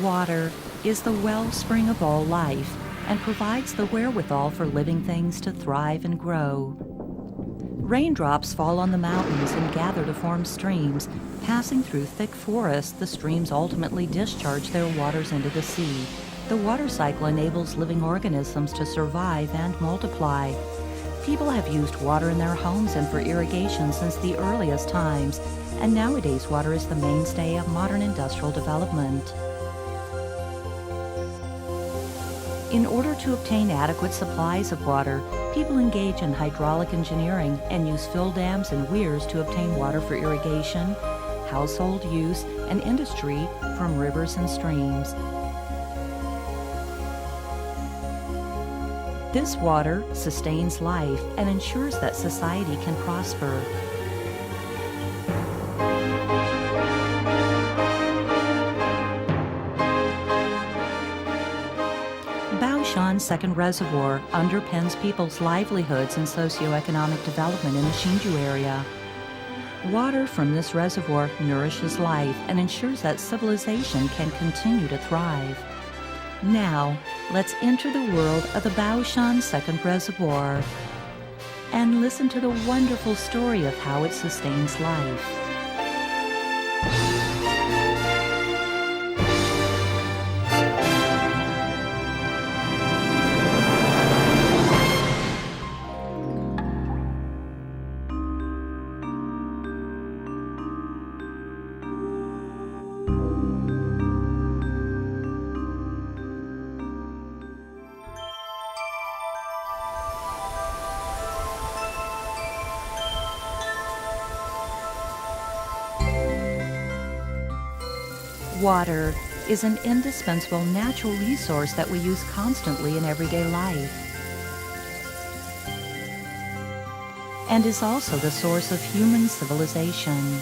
Water is the wellspring of all life and provides the wherewithal for living things to thrive and grow. Raindrops fall on the mountains and gather to form streams. Passing through thick forests, the streams ultimately discharge their waters into the sea. The water cycle enables living organisms to survive and multiply. People have used water in their homes and for irrigation since the earliest times, and nowadays water is the mainstay of modern industrial development. In order to obtain adequate supplies of water, people engage in hydraulic engineering and use fill dams and weirs to obtain water for irrigation, household use, and industry from rivers and streams. This water sustains life and ensures that society can prosper. Baoshan Second Reservoir underpins people's livelihoods and socioeconomic development in the Hsinchu area. Water from this reservoir nourishes life and ensures that civilization can continue to thrive. Now, let's enter the world of the Baoshan Second Reservoir and listen to the wonderful story of how it sustains life. Water is an indispensable natural resource that we use constantly in everyday life, and is also the source of human civilization.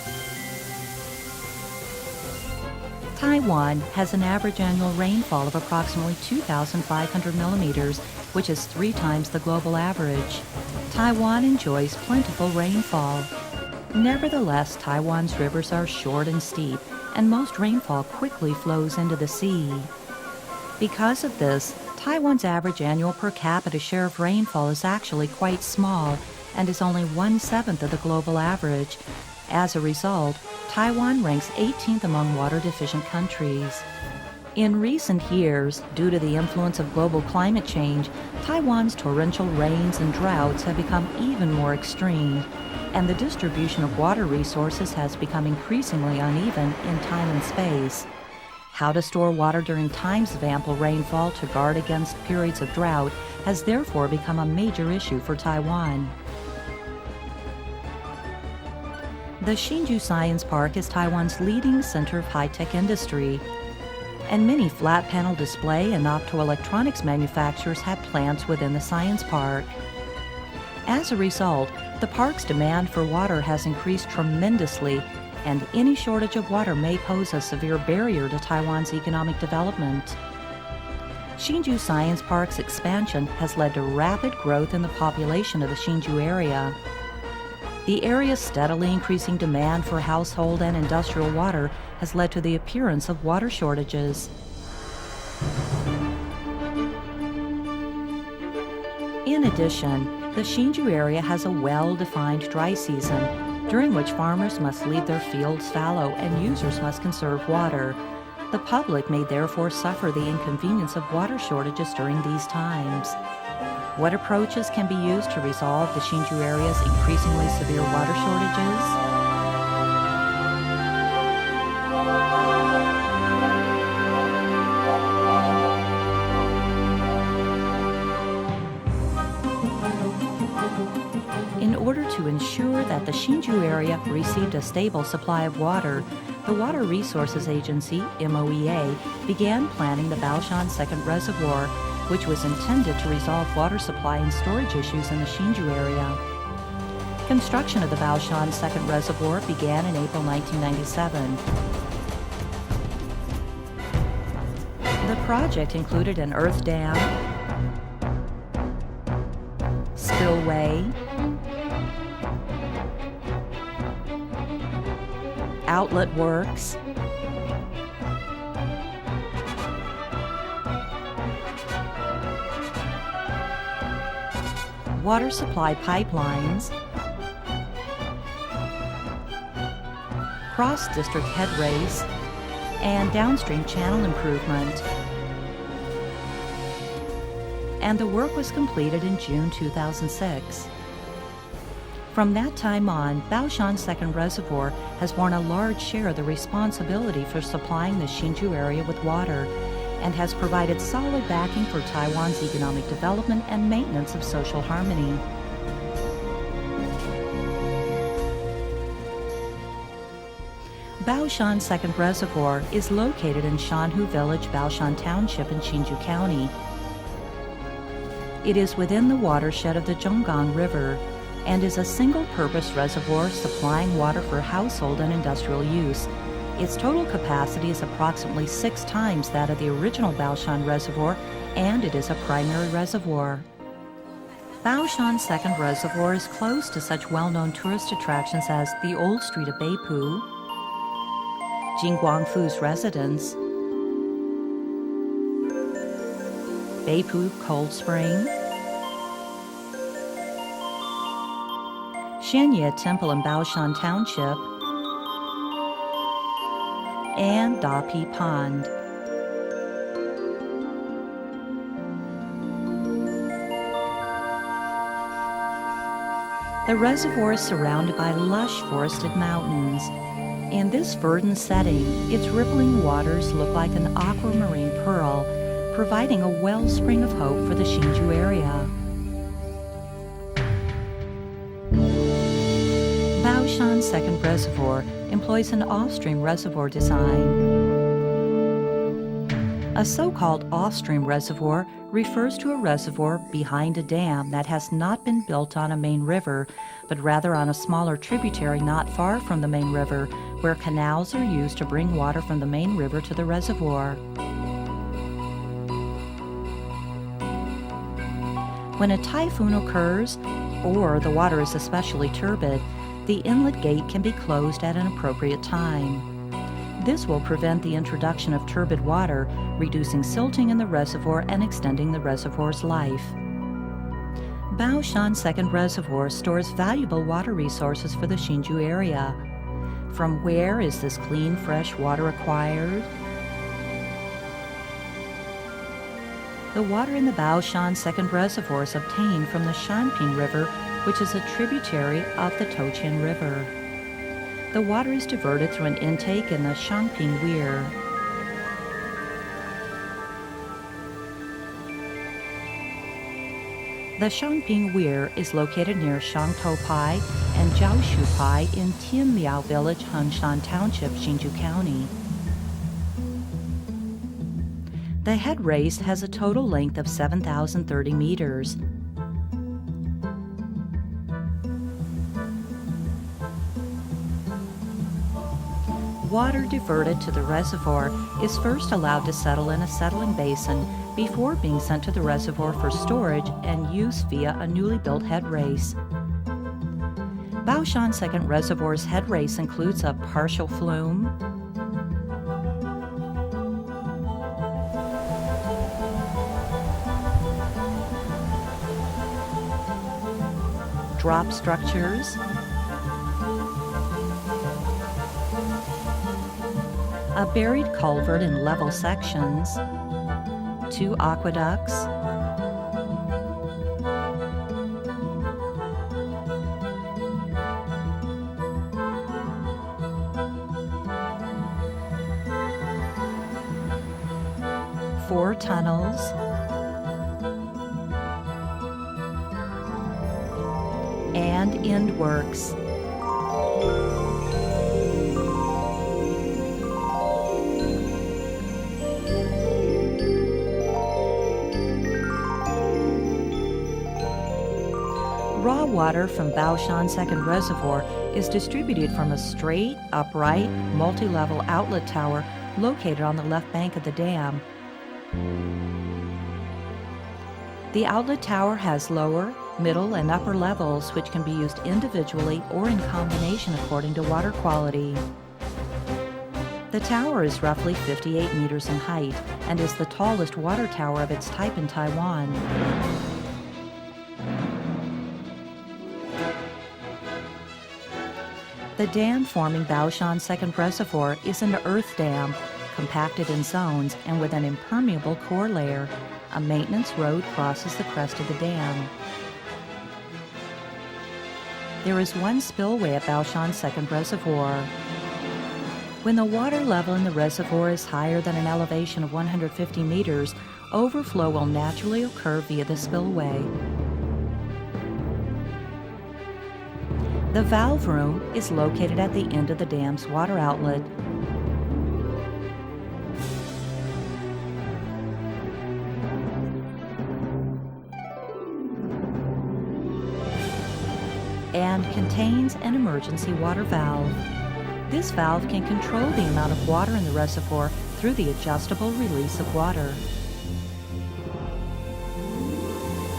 Taiwan has an average annual rainfall of approximately 2,500 millimeters, which is 3 times the global average. Taiwan enjoys plentiful rainfall. Nevertheless, Taiwan's rivers are short and steep, and most rainfall quickly flows into the sea. Because of this, Taiwan's average annual per capita share of rainfall is actually quite small and is only 1/7 of the global average. As a result, Taiwan ranks 18th among water-deficient countries. In recent years, due to the influence of global climate change, Taiwan's torrential rains and droughts have become even more extreme, and the distribution of water resources has become increasingly uneven in time and space. How to store water during times of ample rainfall to guard against periods of drought has therefore become a major issue for Taiwan. The Hsinchu Science Park is Taiwan's leading center of high-tech industry, and many flat panel display and optoelectronics manufacturers have plants within the science park. As a result, the park's demand for water has increased tremendously, and any shortage of water may pose a severe barrier to Taiwan's economic development. Hsinchu Science Park's expansion has led to rapid growth in the population of the Hsinchu area. The area's steadily increasing demand for household and industrial water has led to the appearance of water shortages. In addition, the Hsinchu area has a well-defined dry season, during which farmers must leave their fields fallow and users must conserve water. The public may therefore suffer the inconvenience of water shortages during these times. What approaches can be used to resolve the Hsinchu area's increasingly severe water shortages? In order to ensure that the Hsinchu area received a stable supply of water, the Water Resources Agency, MOEA, began planning the Baoshan Second Reservoir, which was intended to resolve water supply and storage issues in the Hsinchu area. Construction of the Baoshan Second Reservoir began in April 1997. The project included an earth dam, spillway, outlet works, water supply pipelines, cross-district head race, and downstream channel improvement. And the work was completed in June 2006. From that time on, Baoshan Second Reservoir has borne a large share of the responsibility for supplying the Hsinchu area with water and has provided solid backing for Taiwan's economic development and maintenance of social harmony. Baoshan Second Reservoir is located in Shanhu Village, Baoshan Township in Hsinchu County. It is within the watershed of the Zhonggang River and is a single-purpose reservoir supplying water for household and industrial use. Its total capacity is approximately 6 times that of the original Baoshan Reservoir, and it is a primary reservoir. Baoshan Second Reservoir is close to such well-known tourist attractions as the Old Street of Beipu, Jin Guangfu's residence, Beipu Cold Spring, Shanye Temple in Baoshan Township, and Dapi Pond. The reservoir is surrounded by lush forested mountains. In this verdant setting, its rippling waters look like an aquamarine pearl, providing a wellspring of hope for the Hsinchu area. Baoshan Second Reservoir employs an off-stream reservoir design. A so-called off-stream reservoir refers to a reservoir behind a dam that has not been built on a main river, but rather on a smaller tributary not far from the main river, where canals are used to bring water from the main river to the reservoir. When a typhoon occurs, or the water is especially turbid, the inlet gate can be closed at an appropriate time. This will prevent the introduction of turbid water, reducing silting in the reservoir and extending the reservoir's life. Baoshan Second Reservoir stores valuable water resources for the Hsinchu area. From where is this clean, fresh water acquired? The water in the Baoshan Second Reservoir is obtained from the Shanping River, which is a tributary of the Toqian River. The water is diverted through an intake in the Shangping Weir. The Shangping Weir is located near Shangtou-pai and Jiaoshu-pai in Tianliao Village, Hengshan Township, Hsinchu County. The head race has a total length of 7,030 meters. Water diverted to the reservoir is first allowed to settle in a settling basin before being sent to the reservoir for storage and use via a newly built head race. Baoshan Second Reservoir's head race includes a partial flume, drop structures, a buried culvert in level sections, 2 aqueducts, four tunnels, and end works. Raw water from Baoshan Second Reservoir is distributed from a straight, upright, multi-level outlet tower located on the left bank of the dam. The outlet tower has lower, middle, and upper levels which can be used individually or in combination according to water quality. The tower is roughly 58 meters in height and is the tallest water tower of its type in Taiwan. The dam forming Baoshan Second Reservoir is an earth dam, compacted in zones and with an impermeable core layer. A maintenance road crosses the crest of the dam. There is one spillway at Baoshan Second Reservoir. When the water level in the reservoir is higher than an elevation of 150 meters, overflow will naturally occur via the spillway. The valve room is located at the end of the dam's water outlet. And contains an emergency water valve. This valve can control the amount of water in the reservoir through the adjustable release of water.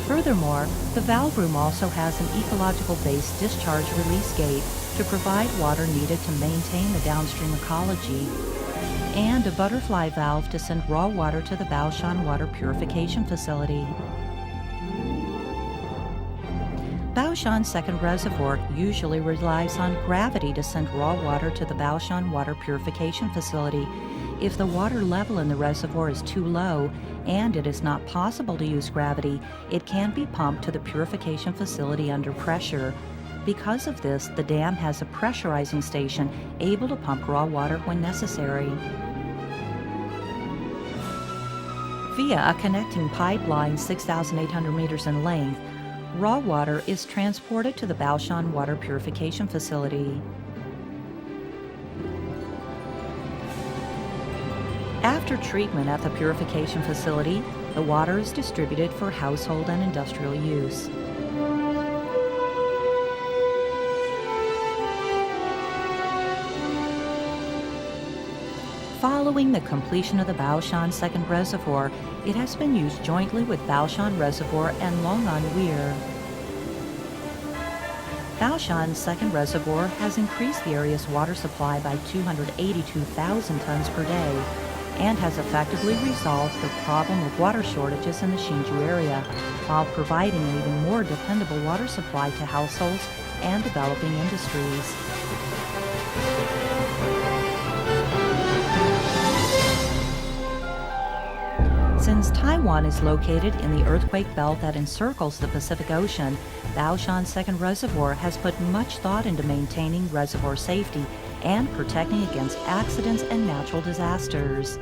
Furthermore, the valve room also has an ecological-based discharge release gate to provide water needed to maintain the downstream ecology, and a butterfly valve to send raw water to the Baoshan water purification facility. Baoshan Second Reservoir usually relies on gravity to send raw water to the Baoshan water purification facility. If the water level in the reservoir is too low and it is not possible to use gravity, it can be pumped to the purification facility under pressure. Because of this, the dam has a pressurizing station able to pump raw water when necessary. Via a connecting pipeline 6,800 meters in length, raw water is transported to the Baoshan water purification facility. After treatment at the purification facility, the water is distributed for household and industrial use. Following the completion of the Baoshan Second Reservoir, it has been used jointly with Baoshan Reservoir and Longan Weir. Baoshan Second Reservoir has increased the area's water supply by 282,000 tons per day and has effectively resolved the problem of water shortages in the Hsinchu area, while providing an even more dependable water supply to households and developing industries. Since Taiwan is located in the earthquake belt that encircles the Pacific Ocean, Baoshan Second Reservoir has put much thought into maintaining reservoir safety and protecting against accidents and natural disasters.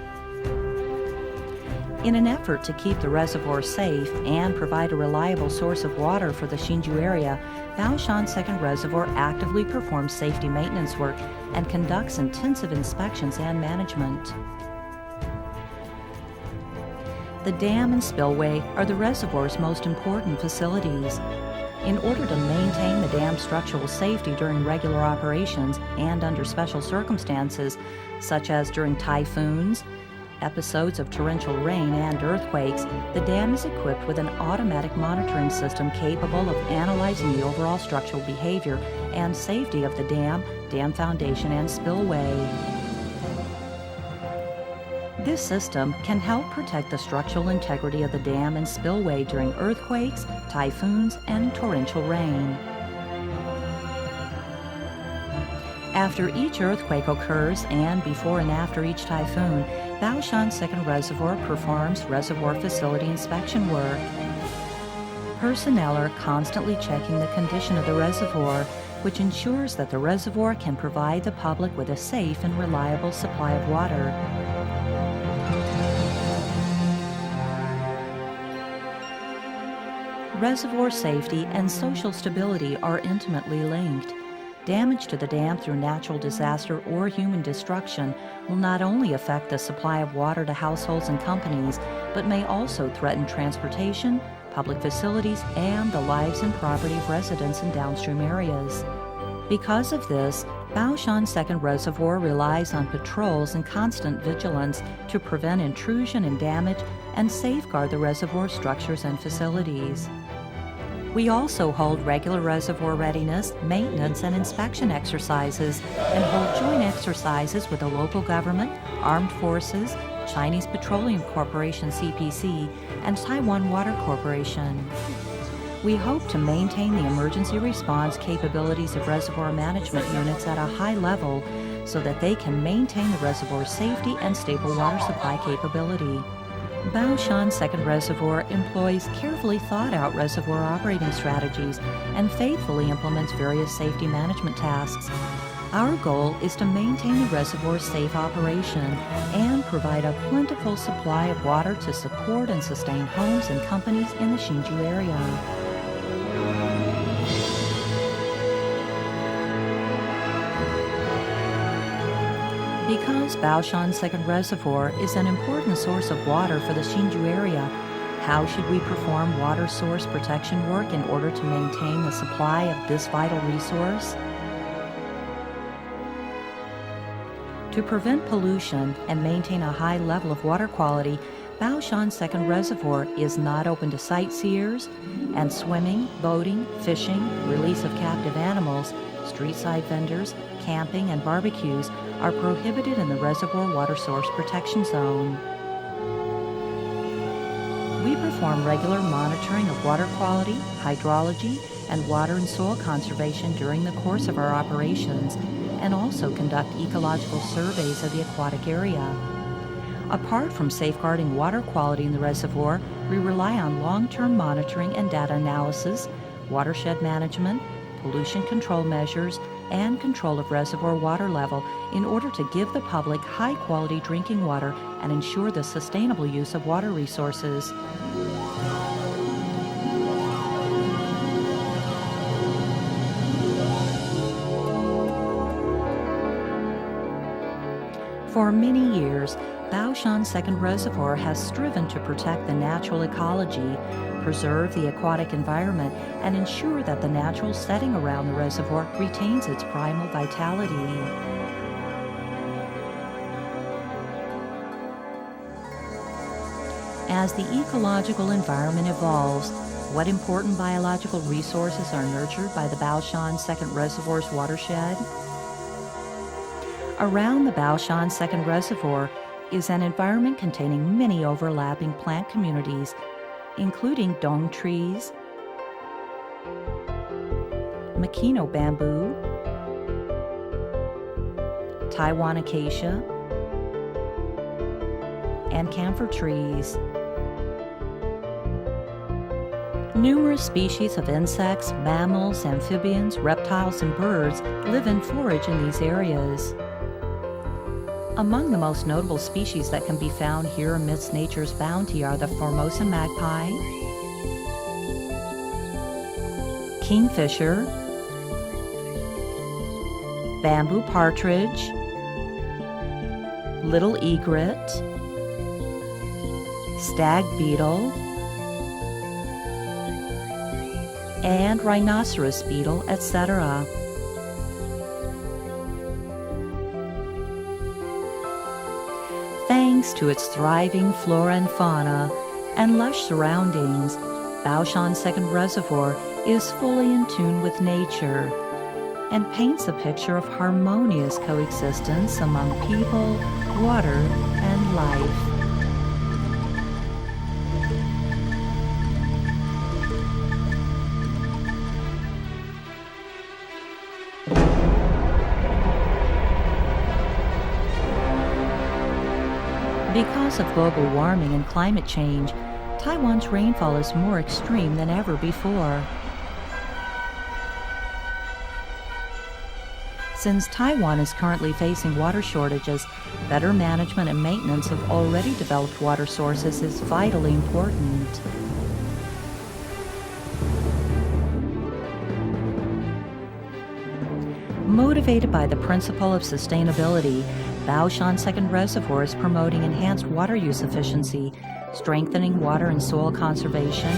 In an effort to keep the reservoir safe and provide a reliable source of water for the Hsinchu area, Baoshan Second Reservoir actively performs safety maintenance work and conducts intensive inspections and management. The dam and spillway are the reservoir's most important facilities. In order to maintain the dam's structural safety during regular operations and under special circumstances, such as during typhoons, episodes of torrential rain, and earthquakes, the dam is equipped with an automatic monitoring system capable of analyzing the overall structural behavior and safety of the dam, dam foundation, and spillway. This system can help protect the structural integrity of the dam and spillway during earthquakes, typhoons, and torrential rain. After each earthquake occurs and before and after each typhoon, Baoshan Second Reservoir performs reservoir facility inspection work. Personnel are constantly checking the condition of the reservoir, which ensures that the reservoir can provide the public with a safe and reliable supply of water. Reservoir safety and social stability are intimately linked. Damage to the dam through natural disaster or human destruction will not only affect the supply of water to households and companies, but may also threaten transportation, public facilities, and the lives and property of residents in downstream areas. Because of this, Baoshan Second Reservoir relies on patrols and constant vigilance to prevent intrusion and damage and safeguard the reservoir structures and facilities. We also hold regular reservoir readiness, maintenance, and inspection exercises, and hold joint exercises with the local government, armed forces, Chinese Petroleum Corporation (CPC), and Taiwan Water Corporation. We hope to maintain the emergency response capabilities of reservoir management units at a high level so that they can maintain the reservoir's safety and stable water supply capability. Baoshan Second Reservoir employs carefully thought-out reservoir operating strategies and faithfully implements various safety management tasks. Our goal is to maintain the reservoir's safe operation and provide a plentiful supply of water to support and sustain homes and companies in the Hsinchu area. Because Baoshan Second Reservoir is an important source of water for the Hsinchu area, how should we perform water source protection work in order to maintain the supply of this vital resource? To prevent pollution and maintain a high level of water quality, Baoshan Second Reservoir is not open to sightseers, and swimming, boating, fishing, release of captive animals, street-side vendors, camping, and barbecues are prohibited in the Reservoir Water Source Protection Zone. We perform regular monitoring of water quality, hydrology, and water and soil conservation during the course of our operations, and also conduct ecological surveys of the aquatic area. Apart from safeguarding water quality in the reservoir, we rely on long-term monitoring and data analysis, watershed management, pollution control measures, and control of reservoir water level in order to give the public high-quality drinking water and ensure the sustainable use of water resources. For many years, Baoshan Second Reservoir has striven to protect the natural ecology, preserve the aquatic environment, and ensure that the natural setting around the reservoir retains its primal vitality. As the ecological environment evolves, what important biological resources are nurtured by the Baoshan Second Reservoir's watershed? Around the Baoshan Second Reservoir is an environment containing many overlapping plant communities, including dong trees, Makino bamboo, Taiwan acacia, and camphor trees. Numerous species of insects, mammals, amphibians, reptiles, and birds live and forage in these areas. Among the most notable species that can be found here amidst nature's bounty are the Formosan magpie, kingfisher, bamboo partridge, little egret, stag beetle, and rhinoceros beetle, etc. Thanks to its thriving flora and fauna and lush surroundings, Baoshan Second Reservoir is fully in tune with nature and paints a picture of harmonious coexistence among people, water, and life. Because of global warming and climate change, Taiwan's rainfall is more extreme than ever before. Since Taiwan is currently facing water shortages, better management and maintenance of already developed water sources is vitally important. Motivated by the principle of sustainability, Baoshan Second Reservoir is promoting enhanced water use efficiency, strengthening water and soil conservation,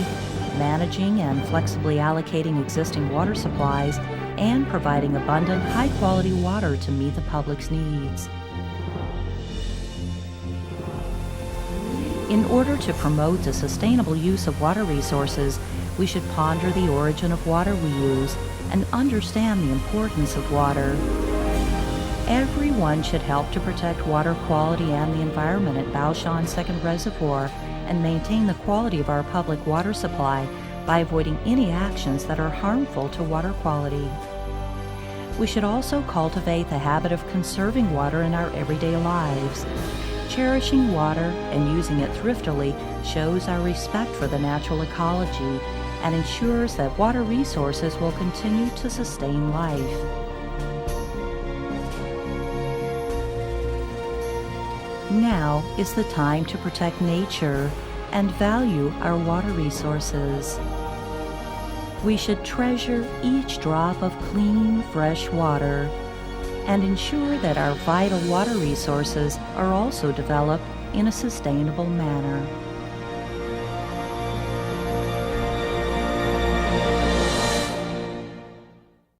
managing and flexibly allocating existing water supplies, and providing abundant, high-quality water to meet the public's needs. In order to promote the sustainable use of water resources, we should ponder the origin of water we use and understand the importance of water. Everyone should help to protect water quality and the environment at Baoshan Second Reservoir and maintain the quality of our public water supply by avoiding any actions that are harmful to water quality. We should also cultivate the habit of conserving water in our everyday lives. Cherishing water and using it thriftily shows our respect for the natural ecology and ensures that water resources will continue to sustain life. Now is the time to protect nature and value our water resources. We should treasure each drop of clean, fresh water and ensure that our vital water resources are also developed in a sustainable manner.